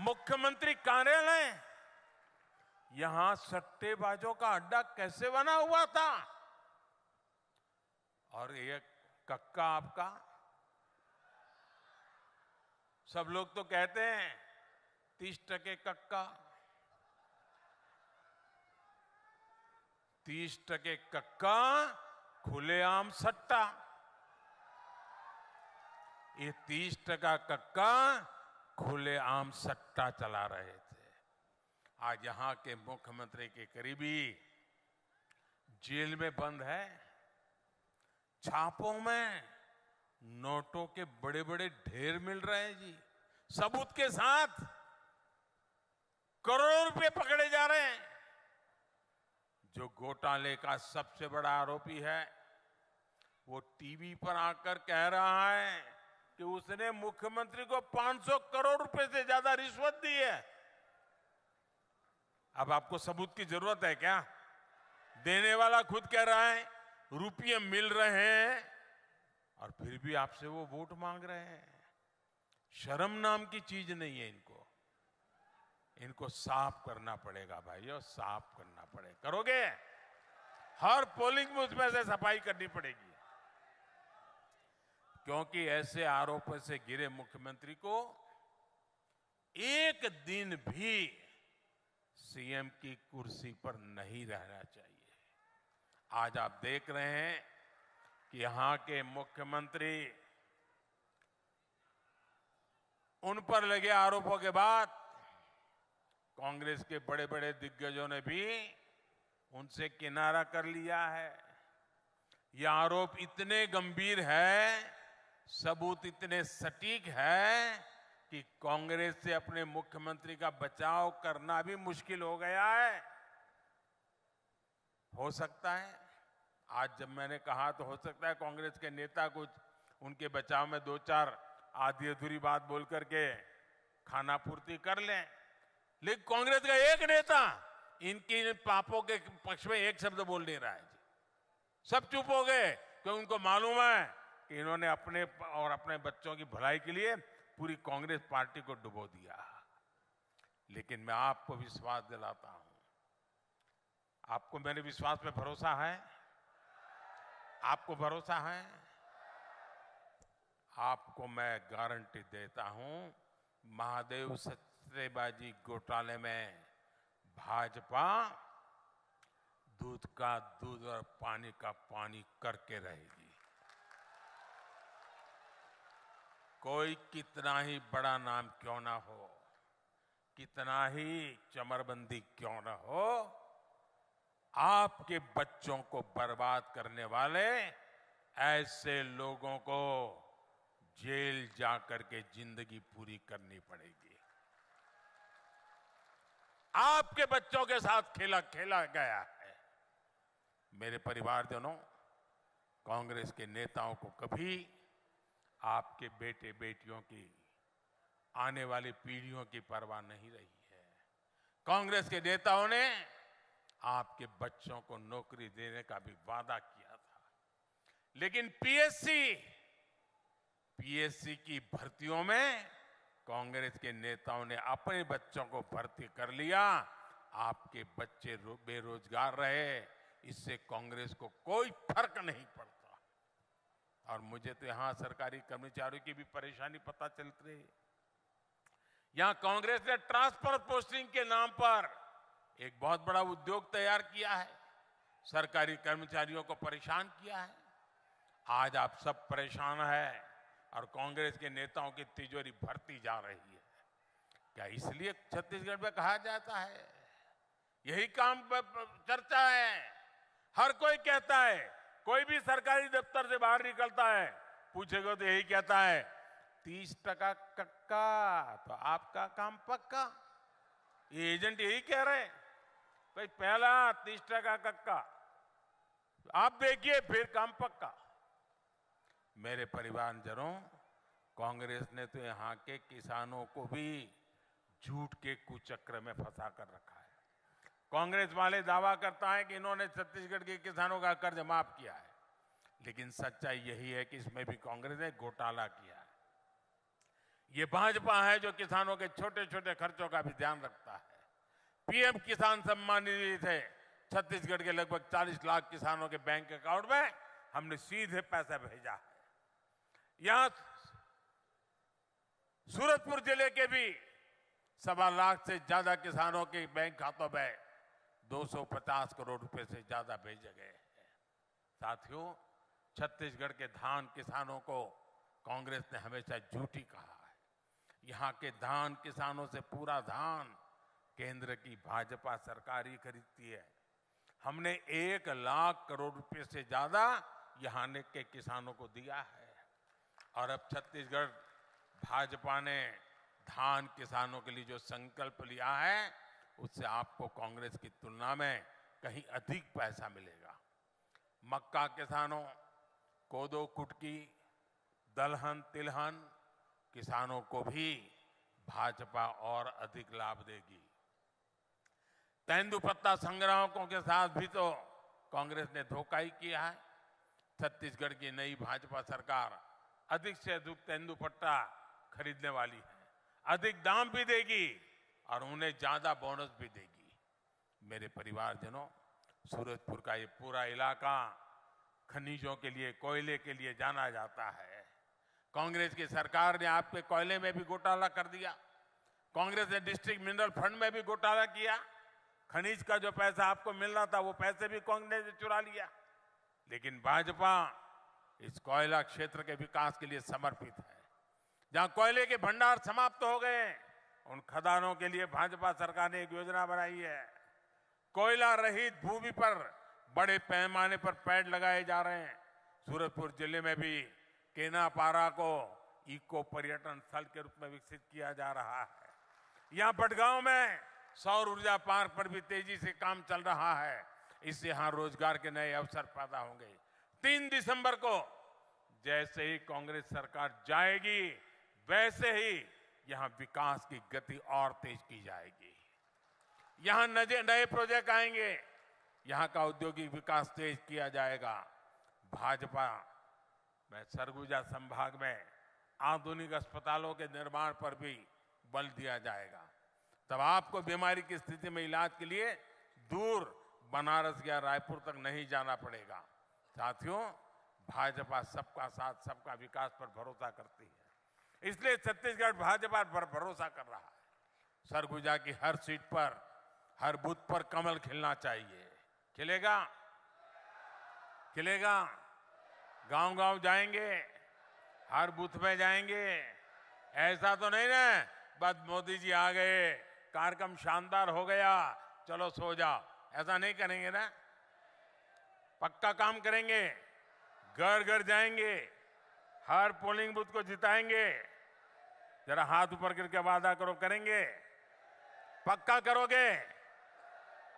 मुख्यमंत्री कार्यालय यहां सट्टेबाजों का अड्डा कैसे बना हुआ था। और ये कक्का आपका, सब लोग तो कहते हैं 30% कक्का, 30% कक्का, खुलेआम सट्टा। ये 30% कक्का खुलेआम सट्टा चला रहे थे। आज यहां के मुख्यमंत्री के करीबी जेल में बंद है। छापों में नोटों के बड़े बड़े ढेर मिल रहे हैं जी, सबूत के साथ करोड़ों रुपए पकड़े जा रहे हैं। जो घोटाले का सबसे बड़ा आरोपी है वो टीवी पर आकर कह रहा है कि उसने मुख्यमंत्री को 500 करोड़ रुपए से ज्यादा रिश्वत दी है। अब आपको सबूत की जरूरत है क्या? देने वाला खुद कह रहा है रुपये मिल रहे हैं और फिर भी आपसे वो वोट मांग रहे हैं। शर्म नाम की चीज नहीं है इनको साफ करना पड़ेगा भाइयों, साफ करना पड़ेगा। करोगे? हर पोलिंग बूथ में से सफाई करनी पड़ेगी, क्योंकि ऐसे आरोपों से घिरे मुख्यमंत्री को एक दिन भी सीएम की कुर्सी पर नहीं रहना चाहिए। आज आप देख रहे हैं कि यहां के मुख्यमंत्री, उन पर लगे आरोपों के बाद कांग्रेस के बड़े बड़े दिग्गजों ने भी उनसे किनारा कर लिया है। ये आरोप इतने गंभीर है, सबूत इतने सटीक है कि कांग्रेस से अपने मुख्यमंत्री का बचाव करना भी मुश्किल हो गया है। हो सकता है आज जब मैंने कहा तो हो सकता है कांग्रेस के नेता कुछ उनके बचाव में दो चार आधी अधूरी बात बोल करके खाना पूर्ति कर लें, लेकिन कांग्रेस का एक नेता इनकी पापों के पक्ष में एक शब्द बोल नहीं रहा है जी। सब चुप हो गए क्योंकि उनको मालूम है कि इन्होंने अपने और अपने बच्चों की भलाई के लिए पूरी कांग्रेस पार्टी को डुबो दिया। लेकिन मैं आपको विश्वास दिलाता हूं, आपको मेरे विश्वास पे भरोसा है? आपको भरोसा है? आपको मैं गारंटी देता हूं, महादेव सट्टेबाजी घोटाले में भाजपा दूध का दूध और पानी का पानी करके रहेगी। कोई कितना ही बड़ा नाम क्यों ना हो, कितना ही चमरबंदी क्यों ना हो, आपके बच्चों को बर्बाद करने वाले ऐसे लोगों को जेल जाकर के जिंदगी पूरी करनी पड़ेगी। आपके बच्चों के साथ खेला गया है। मेरे परिवारजनों, कांग्रेस के नेताओं को कभी आपके बेटे बेटियों की, आने वाली पीढ़ियों की परवाह नहीं रही है। कांग्रेस के नेताओं ने आपके बच्चों को नौकरी देने का भी वादा किया था, लेकिन पीएससी की भर्तियों में कांग्रेस के नेताओं ने अपने बच्चों को भर्ती कर लिया। आपके बच्चे बेरोजगार रहे, इससे कांग्रेस को कोई फर्क नहीं पड़ता। और मुझे तो यहां सरकारी कर्मचारियों की भी परेशानी पता चलती रही। यहां कांग्रेस ने ट्रांसफर पोस्टिंग के नाम पर एक बहुत बड़ा उद्योग तैयार किया है, सरकारी कर्मचारियों को परेशान किया है। आज आप सब परेशान हैं और कांग्रेस के नेताओं की तिजोरी भरती जा रही है। क्या इसलिए छत्तीसगढ़ में कहा जाता है, यही काम चर्चा है, हर कोई कहता है, कोई भी सरकारी दफ्तर से बाहर निकलता है पूछेगा तो यही कहता है 30% कक्का तो आपका काम पक्का। ये एजेंट यही कह रहे हैं, भाई पहला 30% कक्का, आप देखिए फिर काम पक्का। मेरे परिवारजनों, कांग्रेस ने तो यहां के किसानों को भी झूठ के कुचक्र में फंसा कर रखा है। कांग्रेस वाले दावा करता है कि इन्होंने छत्तीसगढ़ के किसानों का कर्ज माफ किया है, लेकिन सच्चाई यही है कि इसमें भी कांग्रेस ने घोटाला किया है। ये भाजपा है जो किसानों के छोटे छोटे खर्चों का भी ध्यान रखता है। पीएम किसान सम्मान निधि से छत्तीसगढ़ के लगभग 40 लाख किसानों के बैंक अकाउंट में हमने सीधे पैसा भेजा है। यहां सूरजपुर जिले के भी 1.25 लाख से ज्यादा किसानों के बैंक खातों में 250 करोड़ रुपए से ज्यादा भेजे गए हैं। साथियों, छत्तीसगढ़ के धान किसानों को कांग्रेस ने हमेशा झूठी कहा है। यहां के धान किसानों से पूरा धान केंद्र की भाजपा सरकार ही खरीदती है। हमने 1 लाख करोड़ रुपए से ज्यादा यहां के किसानों को दिया है। और अब छत्तीसगढ़ भाजपा ने धान किसानों के लिए जो संकल्प लिया है, उससे आपको कांग्रेस की तुलना में कहीं अधिक पैसा मिलेगा। मक्का किसानों, कोदो कुटकी, दलहन तिलहन किसानों को भी भाजपा और अधिक लाभ देगी। तेंदुपत्ता संग्राहकों के साथ भी तो कांग्रेस ने धोखा ही किया है। छत्तीसगढ़ की नई भाजपा सरकार अधिक से अधिक तेंदुपत्ता खरीदने वाली है, अधिक दाम भी देगी और उन्हें ज्यादा बोनस भी देगी। मेरे परिवारजनों, सूरजपुर का ये पूरा इलाका खनिजों के लिए, कोयले के लिए जाना जाता है। कांग्रेस की सरकार ने आपके कोयले में भी घोटाला कर दिया। कांग्रेस ने डिस्ट्रिक्ट मिनरल फंड में भी घोटाला किया। खनिज का जो पैसा आपको मिल रहा था, वो पैसे भी कांग्रेस ने चुरा लिया। लेकिन भाजपा इस कोयला क्षेत्र के विकास के लिए समर्पित है। जहां कोयले के भंडार समाप्त हो गए, उन खदानों के लिए भाजपा सरकार ने एक योजना बनाई है। कोयला रहित भूमि पर बड़े पैमाने पर पेड़ लगाए जा रहे हैं। सूरजपुर जिले में भी केनापारा को इको पर्यटन स्थल के रूप में विकसित किया जा रहा है। यहां बटगांव में सौर ऊर्जा पार्क पर भी तेजी से काम चल रहा है। इससे यहां रोजगार के नए अवसर पैदा होंगे। 3 दिसंबर को जैसे ही कांग्रेस सरकार जाएगी, वैसे ही यहां विकास की गति और तेज की जाएगी। यहां नए प्रोजेक्ट आएंगे, यहां का औद्योगिक विकास तेज किया जाएगा। भाजपा में सरगुजा संभाग में आधुनिक अस्पतालों के निर्माण पर भी बल दिया जाएगा। तब आपको बीमारी की स्थिति में इलाज के लिए दूर बनारस या रायपुर तक नहीं जाना पड़ेगा। साथियों, भाजपा सबका साथ सबका विकास पर भरोसा करती है। इसलिए छत्तीसगढ़ भाजपा पर भरोसा कर रहा है। सरगुजा की हर सीट पर, हर बूथ पर कमल खिलना चाहिए। खिलेगा? खिलेगा? गांव-गांव जाएंगे, हर बूथ में जाएंगे। ऐसा तो नहीं ना बस मोदी जी आ गए, कार्यक्रम शानदार हो गया, चलो सो जाओ, ऐसा नहीं करेंगे ना। पक्का काम करेंगे, घर घर जाएंगे, हर पोलिंग बूथ को जिताएंगे। जरा हाथ ऊपर करके वादा करो, करेंगे? पक्का करोगे?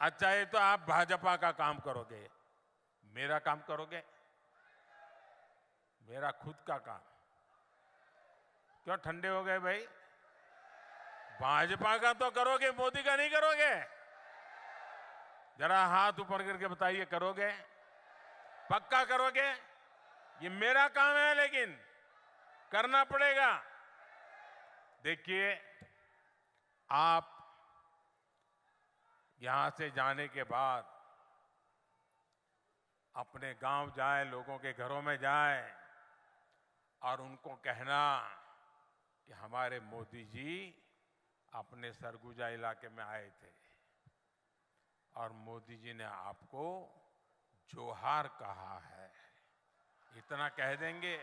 अच्छा, ये तो आप भाजपा का काम करोगे, मेरा काम करोगे? मेरा खुद का काम। क्यों ठंडे हो गए भाई? भाजपा का तो करोगे, मोदी का नहीं करोगे? जरा हाथ ऊपर करके बताइए, करोगे? पक्का करोगे? ये मेरा काम है, लेकिन करना पड़ेगा। देखिए, आप यहां से जाने के बाद अपने गांव जाए, लोगों के घरों में जाए और उनको कहना कि हमारे मोदी जी अपने सरगुजा इलाके में आए थे और मोदी जी ने आपको जोहार कहा है। इतना कह देंगे,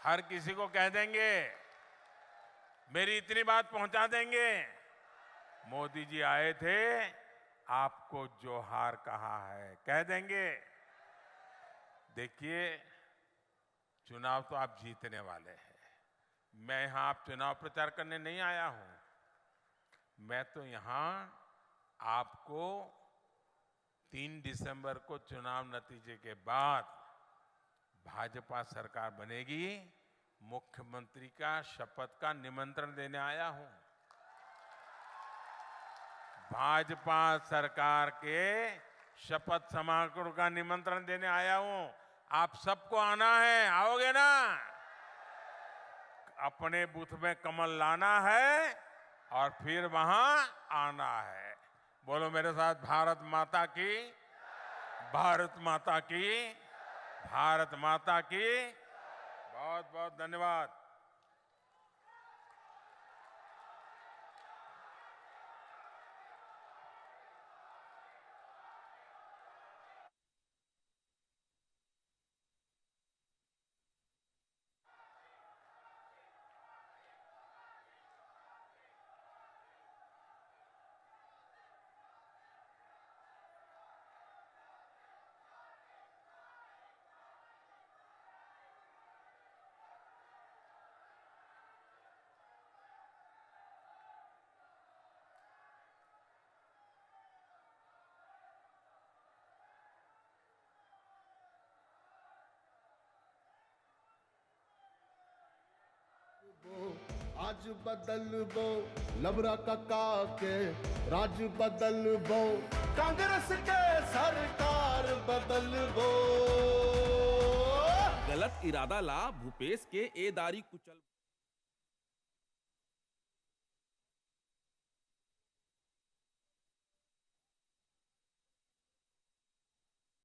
हर किसी को कह देंगे, मेरी इतनी बात पहुंचा देंगे, मोदी जी आए थे, आपको जोहार कहा है, कह देंगे। देखिए, चुनाव तो आप जीतने वाले हैं। मैं यहां आप चुनाव प्रचार करने नहीं आया हूं। मैं तो यहां आपको 3 दिसंबर को चुनाव नतीजे के बाद भाजपा सरकार बनेगी, मुख्यमंत्री का शपथ का निमंत्रण देने आया हूं। भाजपा सरकार के शपथ समारोह का निमंत्रण देने आया हूं। आप सबको आना है, आओगे ना? अपने बूथ में कमल लाना है और फिर वहां आना है। बोलो मेरे साथ, भारत माता की, भारत माता की, भारत माता की। बहुत बहुत धन्यवाद। आज बदल बो लबरा काका के राज बदल बो कांग्रेस के सरकार बदल बो। गलत इरादा ला भूपेश के ए दारी कुचल